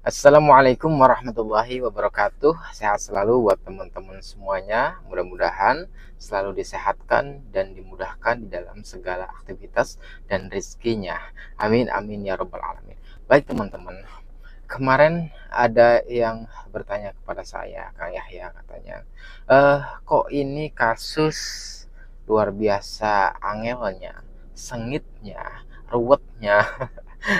Assalamualaikum warahmatullahi wabarakatuh. Sehat selalu buat teman-teman semuanya. Mudah-mudahan selalu disehatkan dan dimudahkan di dalam segala aktivitas dan rezekinya. Amin amin ya robbal alamin. Baik teman-teman, kemarin ada yang bertanya kepada saya, Kang Yahya katanya, kok ini kasus luar biasa angelnya, sengitnya, ruwetnya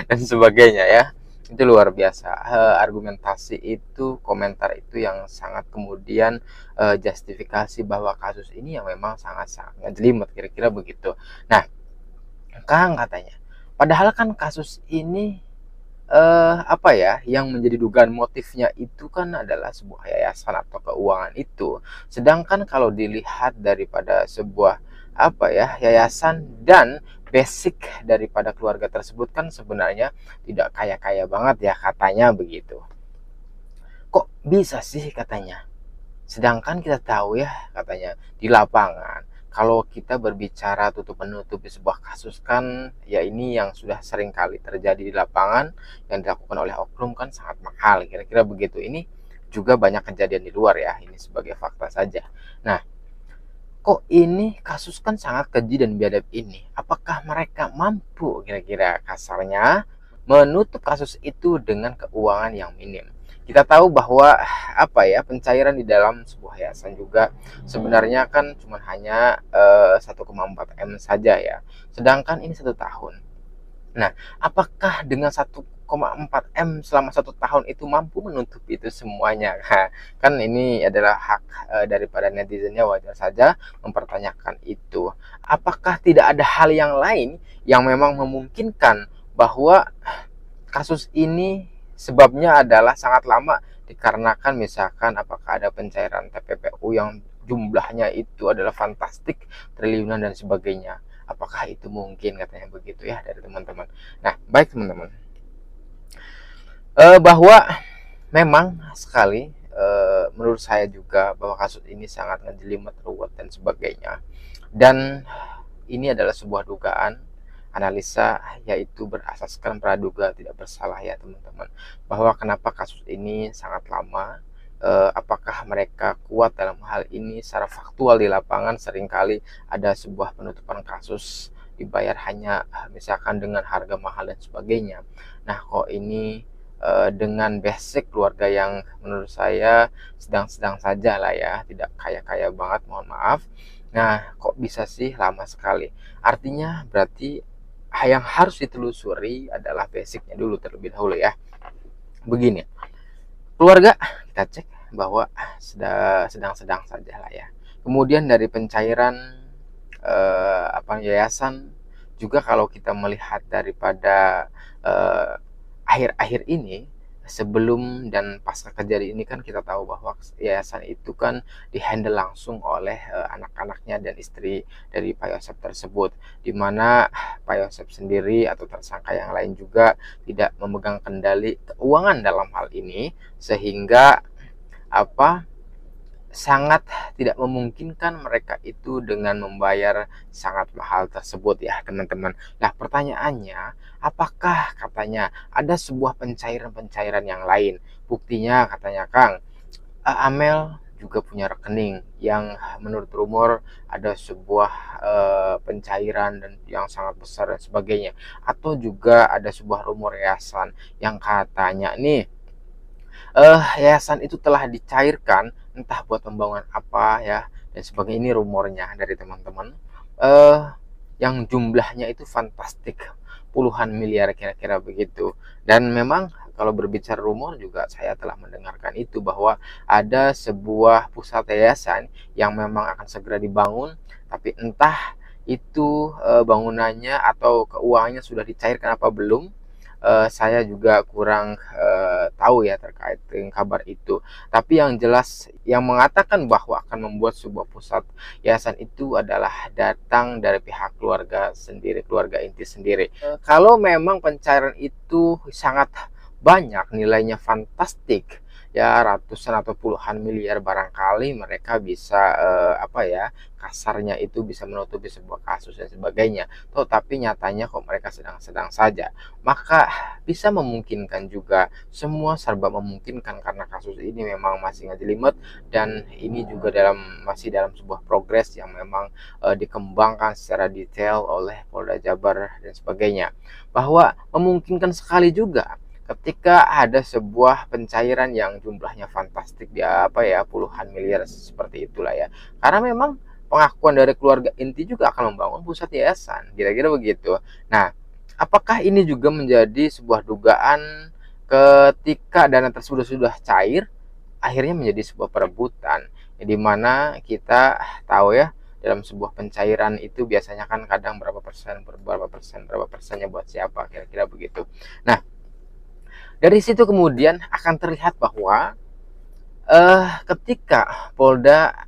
dan sebagainya ya. Itu luar biasa. Argumentasi itu, komentar itu yang sangat kemudian justifikasi bahwa kasus ini yang memang sangat-sangat ngejelimet, kira-kira begitu. Nah, Kang katanya, padahal kan kasus ini apa ya, yang menjadi dugaan motifnya itu kan adalah sebuah yayasan atau keuangan itu. Sedangkan kalau dilihat daripada sebuah apa ya, yayasan dan basic daripada keluarga tersebut kan sebenarnya tidak kaya-kaya banget ya katanya begitu. Kok bisa sih katanya? Sedangkan kita tahu ya katanya di lapangan kalau kita berbicara tutup menutupi sebuah kasus kan ya ini yang sudah sering kali terjadi di lapangan yang dilakukan oleh oknum kan sangat mahal, kira-kira begitu. Ini juga banyak kejadian di luar ya, ini sebagai fakta saja. Nah, kok ini kasus kan sangat keji dan biadab ini, apakah mereka mampu kira-kira kasarnya menutup kasus itu dengan keuangan yang minim? Kita tahu bahwa apa ya, pencairan di dalam sebuah yayasan juga sebenarnya kan cuma hanya 1,4 M saja ya, sedangkan ini 1 tahun. Nah, apakah dengan 1,4 M selama 1 tahun itu mampu menutup itu semuanya? Nah, kan ini adalah hak daripada netizennya, wajar saja mempertanyakan itu. Apakah tidak ada hal yang lain yang memang memungkinkan bahwa kasus ini sebabnya adalah sangat lama dikarenakan misalkan apakah ada pencairan TPPU yang jumlahnya itu adalah fantastik, triliunan dan sebagainya. Apakah itu mungkin, katanya begitu ya dari teman-teman. Nah, baik teman-teman, bahwa memang sekali menurut saya juga bahwa kasus ini sangat ngejelimet, ruwet dan sebagainya. Dan ini adalah sebuah dugaan analisa, yaitu berasaskan praduga tidak bersalah ya teman-teman, bahwa kenapa kasus ini sangat lama. Apakah mereka kuat dalam hal ini? Secara faktual di lapangan seringkali ada sebuah penutupan kasus dibayar hanya misalkan dengan harga mahal dan sebagainya. Nah, kok ini dengan basic keluarga yang menurut saya sedang-sedang saja lah ya, tidak kaya-kaya banget, mohon maaf. Nah, kok bisa sih lama sekali? Artinya berarti yang harus ditelusuri adalah basicnya dulu terlebih dahulu ya. Begini, keluarga kita cek bahwa sedang-sedang saja lah ya. Kemudian dari pencairan yayasan juga, kalau kita melihat daripada akhir-akhir ini, sebelum dan pasca kejadian ini kan kita tahu bahwa yayasan itu kan dihandle langsung oleh anak-anaknya dan istri dari Pak Yosep tersebut, di mana Pak Yosep sendiri atau tersangka yang lain juga tidak memegang kendali keuangan dalam hal ini, sehingga apa, sangat tidak memungkinkan mereka itu dengan membayar sangat mahal tersebut ya teman-teman. Nah, pertanyaannya, apakah katanya ada sebuah pencairan-pencairan yang lain? Buktinya katanya Kang, Amel juga punya rekening yang menurut rumor ada sebuah pencairan dan yang sangat besar dan sebagainya. Atau juga ada sebuah rumor yayasan yang katanya nih, yayasan itu telah dicairkan entah buat pembangunan apa ya dan sebagainya. Ini rumornya dari teman-teman, eh yang jumlahnya itu fantastik, puluhan miliar kira-kira begitu. Dan memang kalau berbicara rumor juga saya telah mendengarkan itu, bahwa ada sebuah pusat yayasan yang memang akan segera dibangun, tapi entah itu bangunannya atau keuangannya sudah dicairkan apa belum. Saya juga kurang tahu ya terkait dengan kabar itu. Tapi yang jelas yang mengatakan bahwa akan membuat sebuah pusat yayasan itu adalah datang dari pihak keluarga sendiri, keluarga inti sendiri. Kalau memang pencairan itu sangat banyak, nilainya fantastik, ya ratusan atau puluhan miliar, barangkali mereka bisa apa ya, kasarnya itu bisa menutupi sebuah kasus dan sebagainya. Tapi nyatanya kok mereka sedang-sedang saja. Maka bisa memungkinkan juga, semua serba memungkinkan karena kasus ini memang masih ngejelimet, dan ini juga masih dalam sebuah progres yang memang dikembangkan secara detail oleh Polda Jabar dan sebagainya. Bahwa memungkinkan sekali juga ketika ada sebuah pencairan yang jumlahnya fantastik, ya apa ya, puluhan miliar seperti itulah ya. Karena memang pengakuan dari keluarga inti juga akan membangun pusat yayasan, kira-kira begitu. Nah, apakah ini juga menjadi sebuah dugaan ketika dana tersebut sudah cair, akhirnya menjadi sebuah perebutan, ya, di mana kita tahu ya, dalam sebuah pencairan itu biasanya kan kadang berapa persennya buat siapa, kira-kira begitu. Nah, dari situ kemudian akan terlihat bahwa ketika Polda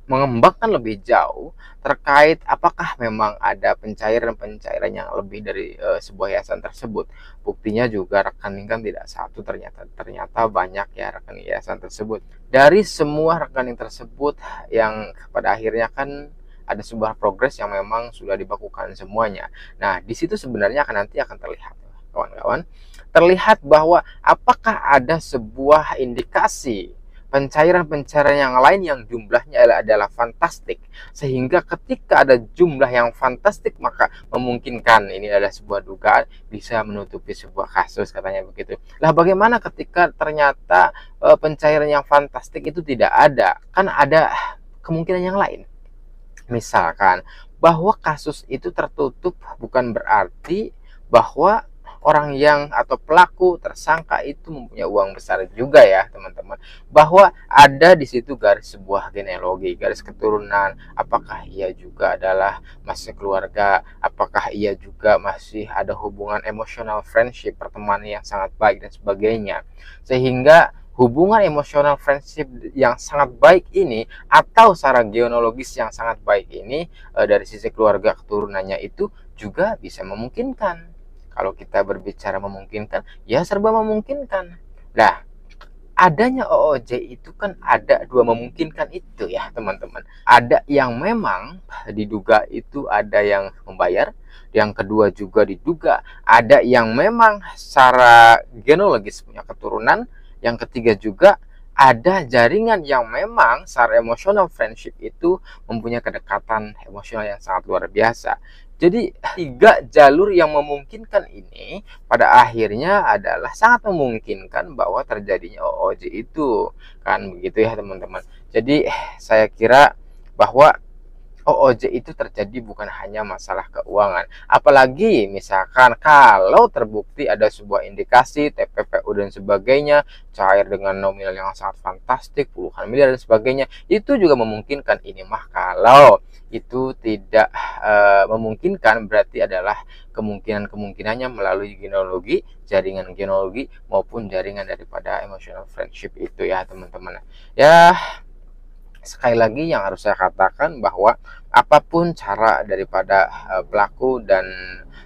mengembangkan lebih jauh terkait apakah memang ada pencairan-pencairan yang lebih dari sebuah yayasan tersebut. Buktinya juga rekening kan tidak satu, ternyata banyak ya rekening yayasan tersebut. Dari semua rekening tersebut yang pada akhirnya kan ada sebuah progres yang memang sudah dibakukan semuanya. Nah, di situ sebenarnya nanti akan terlihat, kawan-kawan, terlihat bahwa apakah ada sebuah indikasi pencairan-pencairan yang lain yang jumlahnya adalah fantastik, sehingga ketika ada jumlah yang fantastik maka memungkinkan ini adalah sebuah dugaan bisa menutupi sebuah kasus, katanya begitu. Lah bagaimana ketika ternyata pencairan yang fantastik itu tidak ada? Kan ada kemungkinan yang lain. Misalkan bahwa kasus itu tertutup bukan berarti bahwa orang yang atau pelaku tersangka itu mempunyai uang besar juga ya teman-teman. Bahwa ada di situ garis sebuah genealogi, garis keturunan, apakah ia juga adalah masih keluarga, apakah ia juga masih ada hubungan emosional, friendship, pertemanan yang sangat baik dan sebagainya. Sehingga hubungan emosional friendship yang sangat baik ini atau secara genealogis yang sangat baik ini dari sisi keluarga keturunannya itu juga bisa memungkinkan. Kalau kita berbicara memungkinkan, ya serba memungkinkan. Nah, adanya OOJ itu kan ada dua memungkinkan itu ya teman-teman. Ada yang memang diduga itu ada yang membayar, yang kedua juga diduga ada yang memang secara genealogis punya keturunan, yang ketiga juga ada jaringan yang memang secara emosional friendship itu mempunyai kedekatan emosional yang sangat luar biasa. Jadi tiga jalur yang memungkinkan ini pada akhirnya adalah sangat memungkinkan bahwa terjadinya OOJ itu, kan begitu ya teman-teman. Jadi saya kira bahwa OOJ itu terjadi bukan hanya masalah keuangan, apalagi misalkan kalau terbukti ada sebuah indikasi TPPU dan sebagainya cair dengan nominal yang sangat fantastik, puluhan miliar dan sebagainya, itu juga memungkinkan. Ini mah kalau itu tidak memungkinkan, berarti adalah kemungkinannya melalui genealogi, jaringan genealogi maupun jaringan daripada emotional friendship itu ya teman-teman. Ya, sekali lagi yang harus saya katakan bahwa apapun cara daripada pelaku dan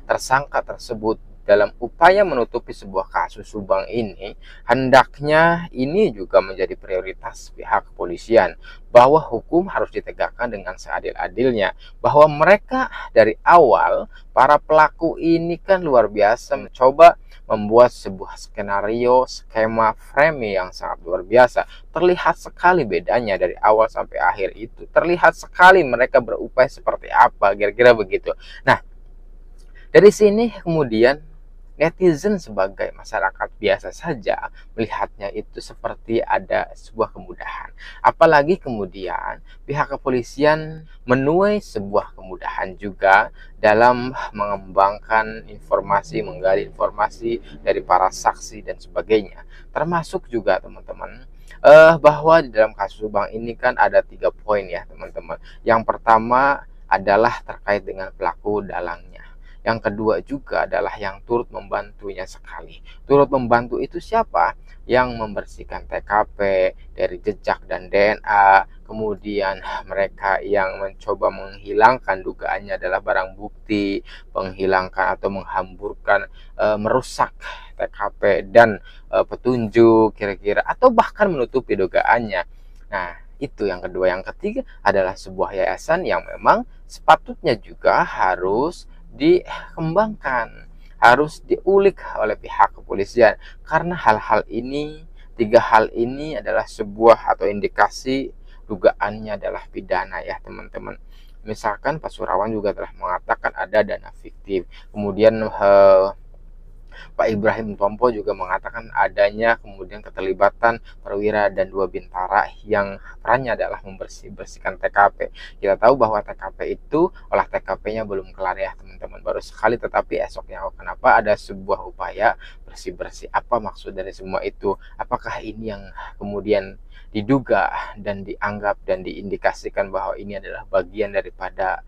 tersangka tersebut dalam upaya menutupi sebuah kasus Subang ini, hendaknya ini juga menjadi prioritas pihak kepolisian, bahwa hukum harus ditegakkan dengan seadil-adilnya, bahwa mereka dari awal, para pelaku ini kan luar biasa mencoba membuat sebuah skenario, skema, frame yang sangat luar biasa. Terlihat sekali bedanya dari awal sampai akhir itu. Terlihat sekali mereka berupaya seperti apa, kira-kira begitu. Nah, dari sini kemudian netizen sebagai masyarakat biasa saja melihatnya itu seperti ada sebuah kemudahan. Apalagi kemudian pihak kepolisian menuai sebuah kemudahan juga dalam mengembangkan informasi, menggali informasi dari para saksi dan sebagainya. Termasuk juga teman-teman bahwa di dalam kasus Subang ini kan ada 3 poin ya teman-teman. Yang pertama adalah terkait dengan pelaku dalangnya. Yang kedua juga adalah yang turut membantunya sekali. Turut membantu itu siapa? Yang membersihkan TKP dari jejak dan DNA, kemudian mereka yang mencoba menghilangkan dugaannya adalah barang bukti, menghilangkan atau menghamburkan, merusak TKP dan petunjuk kira-kira, atau bahkan menutupi dugaannya. Nah, itu yang kedua. Yang ketiga adalah sebuah yayasan yang memang sepatutnya juga harus dikembangkan, harus diulik oleh pihak kepolisian, karena hal-hal ini, tiga hal ini adalah sebuah atau indikasi dugaannya adalah pidana ya teman-teman. Misalkan Pak Surawan juga telah mengatakan ada dana fiktif, kemudian Pak Ibrahim Tompo juga mengatakan adanya kemudian keterlibatan perwira dan 2 bintara yang perannya adalah membersihkan TKP. Kita tahu bahwa TKP itu olah TKP-nya belum kelar ya teman-teman, baru sekali, tetapi esoknya kenapa ada sebuah upaya bersih-bersih. Apa maksud dari semua itu? Apakah ini yang kemudian diduga dan dianggap dan diindikasikan bahwa ini adalah bagian daripada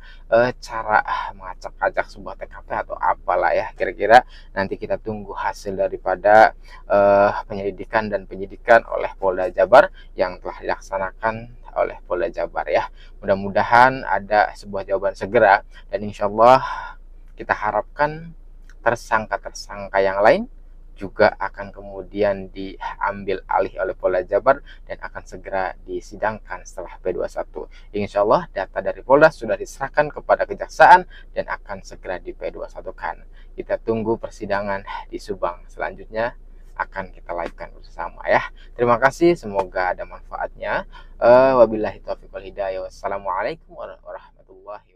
cara mengacak-acak sebuah TKP atau apalah ya kira-kira. Nanti kita tunggu hasil daripada penyelidikan dan penyidikan oleh Polda Jabar yang telah dilaksanakan oleh Polda Jabar ya. Mudah-mudahan ada sebuah jawaban segera, dan insya Allah kita harapkan tersangka-tersangka yang lain juga akan kemudian diambil alih oleh Polda Jabar dan akan segera disidangkan setelah P21. Insya Allah data dari Polda sudah diserahkan kepada kejaksaan dan akan segera di P21-kan. Kita tunggu persidangan di Subang selanjutnya, akan kita live-kan bersama ya. Terima kasih, semoga ada manfaatnya. Wabillahi taufiq wal hidayah. Wassalamualaikum warahmatullahi wabarakatuh.